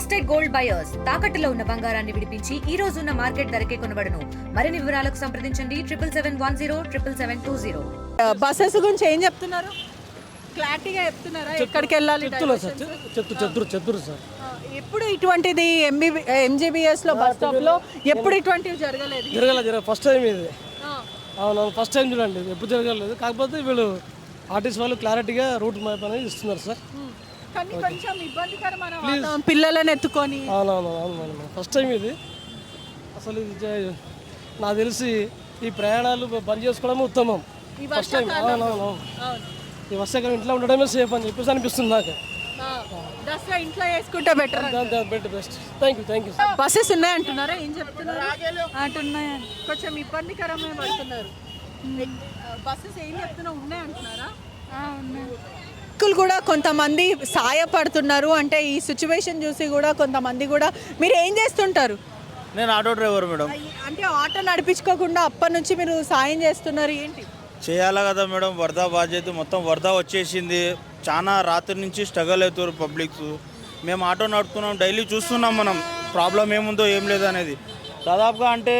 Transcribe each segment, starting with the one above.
Trusted gold buyers తాకట్టులో ఉన్న బంగారాన్ని విడిపించి ఈ రోజు ఉన్న మార్కెట్ ధరకే కొనబడును. మరిన్ని వివరాలకు సంప్రదించండి 7771077720. బస్సెస్ గురించి ఏం చెప్తున్నారు? క్లారిటీగా చెప్తున్నారా? ఎక్కడికి వెళ్ళాలి? చెప్తున్నారు సార్. ఎప్పుడు ఇటువంటిది ఎంజీబీఎస్ లో బస్ స్టాప్ లో ఎప్పుడు ఇటువంటివి జరగలేదు. ఫస్ట్ టైం ఇది. అవును, ఫస్ట్ టైం చూడండి, ఎప్పుడు జరగలేదు. కాకపోతే వీళ్ళు ఆర్టిస్ట్ వాళ్ళు క్లారిటీగా రూట్ మ్యాప్ అనేది ఇస్తున్నారు సార్. కానీ కొంచెం ఇబ్బందికరమైన వాతావరణం, పిల్లలను ఎత్తుకొని. అవునవును, ఫస్ట్ టైం ఇది. అసలు ఇది నాకు తెలిసి ఈ ప్రయాణాలు బంద్ చేసుకోవడం ఉత్తమం. First time. అవునవును, ఈ వర్షాకాలం ఇంట్లో ఉండడమే సేఫ్ అని చెప్పేసి అనిపిస్తుంది నాకు. దసరా ఇంట్లో వేసుకుంటే better. Best. Thank you. Buses ఉన్నాయంటున్నారా? ఏం చెప్తున్నారు? అంటున్నాయని కొంచెం ఇబ్బందికరమే పడుతున్నారు. బస్సెస్ ఏం చెప్తున్నా ఉన్నాయంటున్నారా? కూడా కొంతమంది సాయపడుతున్నారు. అంటే ఈ సిచ్యువేషన్ చూసి కూడా కొంతమంది కూడా. మీరు ఏం చేస్తుంటారు? నేను ఆటో డ్రైవర్ మేడం. అంటే ఆటో నడిపించుకోకుండా అప్పటి నుంచి మీరు సాయం చేస్తున్నారు, ఏంటి చేయాలా కదా మేడం? వరద బాధ్యత మొత్తం వరద వచ్చేసింది. చాలా రాత్రి నుంచి స్ట్రగల్ అవుతారు పబ్లిక్స్. మేము ఆటో నడుపుతున్నాం, డైలీ చూస్తున్నాం మనం ప్రాబ్లం ఏముందో ఏం లేదనేది. దాదాపుగా అంటే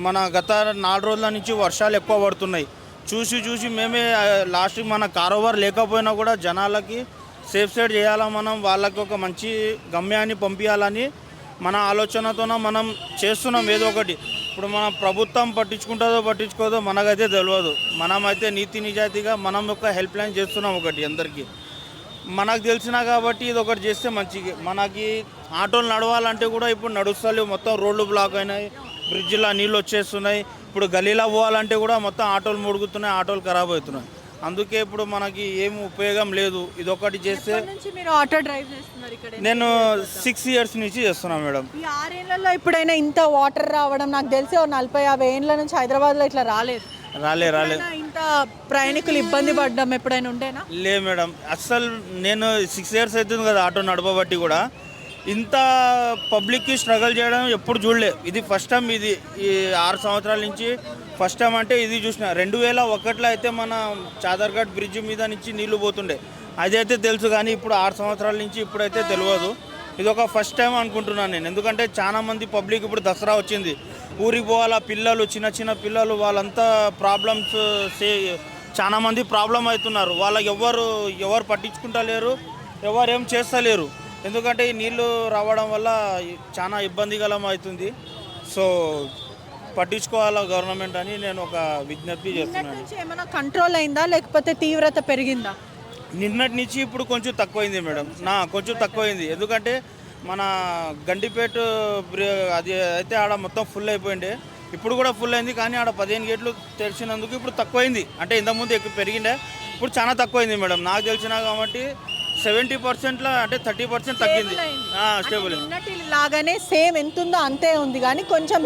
మన గత 4 రోజుల నుంచి వర్షాలు ఎక్కువ పడుతున్నాయి. చూసి మేమే లాస్ట్ మన కారోబార్ లేకపోయినా కూడా జనాలకి సేఫ్ సైడ్ చేయాలా, మనం వాళ్ళకి ఒక మంచి గమ్యాన్ని పంపించాలని మన ఆలోచనతోన మనం చేస్తున్నాం ఏదో ఒకటి. ఇప్పుడు మన ప్రభుత్వం పట్టించుకోదో మనకైతే తెలియదు. మనమైతే నీతి నిజాయితీగా మనం ఒక హెల్ప్ లైన్ చేస్తున్నాం ఒకటి అందరికీ. మనకు తెలిసినా కాబట్టి ఇది ఒకటి చేస్తే మంచిగా. మనకి ఆటోలు నడవాలంటే కూడా ఇప్పుడు నడుస్తలేవు, మొత్తం రోడ్లు బ్లాక్ అయినాయి, బ్రిడ్జిలో నీళ్ళు వచ్చేస్తున్నాయి. ఇప్పుడు గలీలో పోవాలంటే కూడా మొత్తం ఆటోలు ముడుగుతున్నాయి, ఆటోలు ఖరాబ్ అవుతున్నాయి. అందుకే ఇప్పుడు మనకి ఏం ఉపయోగం లేదు. ఇది ఒకటి చేస్తే. మీరు ఆటో డ్రైవ్ చేస్తున్నారు ఇక్కడ? నేను 6 years నుంచి చేస్తున్నాను మేడం. ఈ 6 ఏళ్లలో ఎప్పుడైనా ఇంత వాటర్ రావడం? నాకు తెలిసి 40-50 ఏళ్ళ నుంచి హైదరాబాద్లో ఇట్లా రాలేదు. ఇంత ప్రయాణికులు ఇబ్బంది పడ్డం ఎప్పుడైనా ఉండేనా? లే మేడం, అస్సలు నేను 6 years అవుతుంది కదా ఆటో నడపబట్టి కూడా. ఇంత పబ్లిక్కి స్ట్రగుల్ చేయడం ఎప్పుడు చూడలే. ఇది ఫస్ట్ టైం. ఇది ఈ 6 సంవత్సరాల నుంచి ఫస్ట్ టైం అంటే ఇది చూసిన. 2001లో అయితే మన చాదర్ఘాట్ బ్రిడ్జ్ మీద నుంచి నీళ్లు పోతుండే, అదైతే తెలుసు. కానీ ఇప్పుడు 6 సంవత్సరాల నుంచి ఇప్పుడైతే తెలియదు. ఇది ఒక ఫస్ట్ టైం అనుకుంటున్నాను నేను. ఎందుకంటే చాలా మంది పబ్లిక్ ఇప్పుడు దసరా వచ్చింది, ఊరికి పోవాలా, పిల్లలు చిన్న పిల్లలు వాళ్ళంతా ప్రాబ్లమ్స్ చాలా మంది ప్రాబ్లం అవుతున్నారు. వాళ్ళకి ఎవరు పట్టించుకుంటలేరు, ఎవరు ఏం చేస్తలేరు. ఎందుకంటే ఈ నీళ్ళు రావడం వల్ల చాలా ఇబ్బందికరం అవుతుంది. సో పట్టించుకోవాలా గవర్నమెంట్ అని నేను ఒక విజ్ఞప్తి చేస్తున్నాను. ఏమైనా కంట్రోల్ అయిందా లేకపోతే తీవ్రత పెరిగిందా? నిన్నటి నుంచి ఇప్పుడు కొంచెం తక్కువైంది మేడం, కొంచెం తక్కువైంది. ఎందుకంటే మన గండిపేట అది అయితే ఆడ మొత్తం ఫుల్ అయిపోయింది. ఇప్పుడు కూడా ఫుల్ అయింది, కానీ ఆడ 15 గేట్లు తెరిచినందుకు ఇప్పుడు తక్కువైంది. అంటే ఇంతకుముందు ఎక్కువ పెరిగిండే, ఇప్పుడు చాలా తక్కువైంది మేడం. నాకు తెలిసినా కాబట్టి 70%లో అంటే 30% తగ్గింది. స్టేబుల్ లాగానే సేమ్ ఎంత ఉందో అంతే ఉంది, కానీ కొంచెం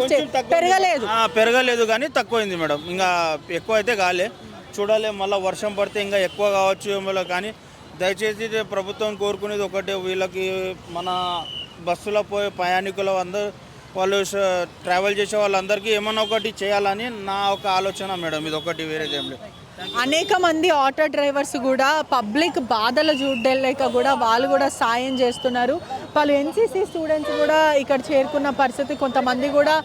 పెరగలేదు కానీ తక్కువైంది మేడం. ఇంకా ఎక్కువ అయితే కాలే, చూడాలి. మళ్ళీ వర్షం పడితే ఇంకా ఎక్కువ కావచ్చు ఏమో. కానీ దయచేసి ప్రభుత్వం కోరుకునేది ఒకటే, వీళ్ళకి మన బస్సులో పోయే ప్రయాణికులు వాళ్ళు ట్రావెల్ చేసే వాళ్ళందరికీ ఏమన్నా ఒకటి చేయాలని నా ఒక ఆలోచన మేడం. ఇది ఒకటి, వేరేది ఏం లేదు. అనేక మంది ఆటో డ్రైవర్స్ కూడా పబ్లిక్ బాధలు చూడలేక కూడా వాళ్ళు కూడా సాయం చేస్తున్నారు. వాళ్ళు ఎన్సీసీ స్టూడెంట్స్ కూడా ఇక్కడ చేరుకున్న పరిస్థితి. కొంతమంది కూడా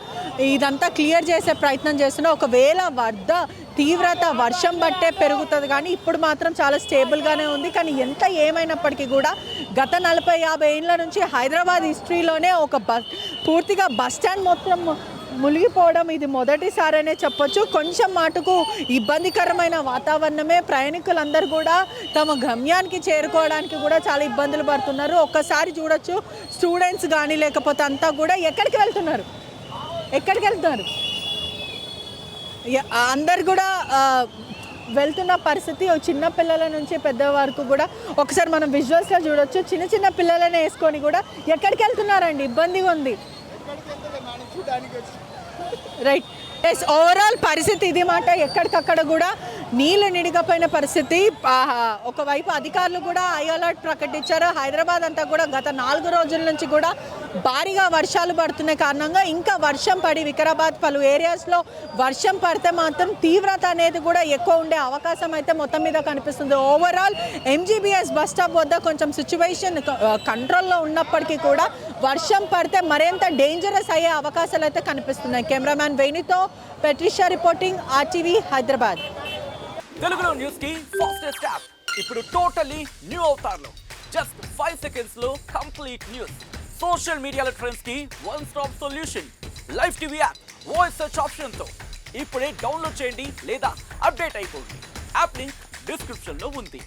ఇదంతా క్లియర్ చేసే ప్రయత్నం చేస్తున్నారు. ఒకవేళ తీవ్రత వర్షం బట్టే పెరుగుతుంది, కానీ ఇప్పుడు మాత్రం చాలా స్టేబుల్గానే ఉంది. కానీ ఎంత ఏమైనప్పటికీ కూడా గత 40-50 ఏళ్ళ నుంచి హైదరాబాద్ హిస్టరీలోనే పూర్తిగా బస్ స్టాండ్ మొత్తం మునిగిపోవడం ఇది మొదటిసారనే చెప్పొచ్చు. కొంచెం మాటకు ఇబ్బందికరమైన వాతావరణమే. ప్రయాణికులందరూ కూడా తమ గమ్యానికి చేరుకోవడానికి కూడా చాలా ఇబ్బందులు పడుతున్నారు. ఒక్కసారి చూడొచ్చు, స్టూడెంట్స్ కానీ లేకపోతే అంతా కూడా ఎక్కడికి వెళ్తున్నారు అందరు కూడా వెళ్తున్న పరిస్థితి. చిన్న పిల్లల నుంచి పెద్ద వరకు కూడా ఒకసారి మనం విజువల్స్లో చూడొచ్చు. చిన్న పిల్లలనే వేసుకొని కూడా ఎక్కడికి వెళ్తున్నారండి? ఇబ్బందిగా ఉంది. రైట్. ఓవరాల్ పరిస్థితి ఇది మాట. ఎక్కడికక్కడ కూడా నీళ్లు నిడిగపోయిన పరిస్థితి. ఒకవైపు అధికారులు కూడా హై అలర్ట్ ప్రకటించారు. హైదరాబాద్ అంతా కూడా గత 4 రోజుల నుంచి కూడా భారీగా వర్షాలు పడుతున్న కారణంగా ఇంకా వర్షం పడి వికారాబాద్ పలు ఏరియాస్లో వర్షం పడితే మాత్రం తీవ్రత అనేది కూడా ఎక్కువ ఉండే అవకాశం అయితే మొత్తం మీద కనిపిస్తుంది. ఓవరాల్ ఎంజీబీఎస్ బస్ స్టాప్ వద్ద కొంచెం సిచ్యువేషన్ కంట్రోల్లో ఉన్నప్పటికీ కూడా వర్షం పడితే మరింత డేంజరస్ అయ్యే అవకాశాలు అయితే కనిపిస్తున్నాయి. Cameraman వేణితో పెట్రిషా reporting, RTV Hyderabad. తెలుగులో న్యూస్ కి ఫాస్టెస్ట్ యాప్ ఇప్పుడు టోటల్లీ న్యూ అవతార్లో జస్ట్ 5 సెకండ్స్ లో కంప్లీట్ న్యూస్. సోషల్ మీడియాలో ట్రెండ్స్ కి one stop solution. Live TV app voice search option తో ఇప్పుడే డౌన్లోడ్ చేయండి లేదా అప్డేట్ అయిపోండి. యాప్ లింక్ డిస్క్రిప్షన్ లో ఉంది.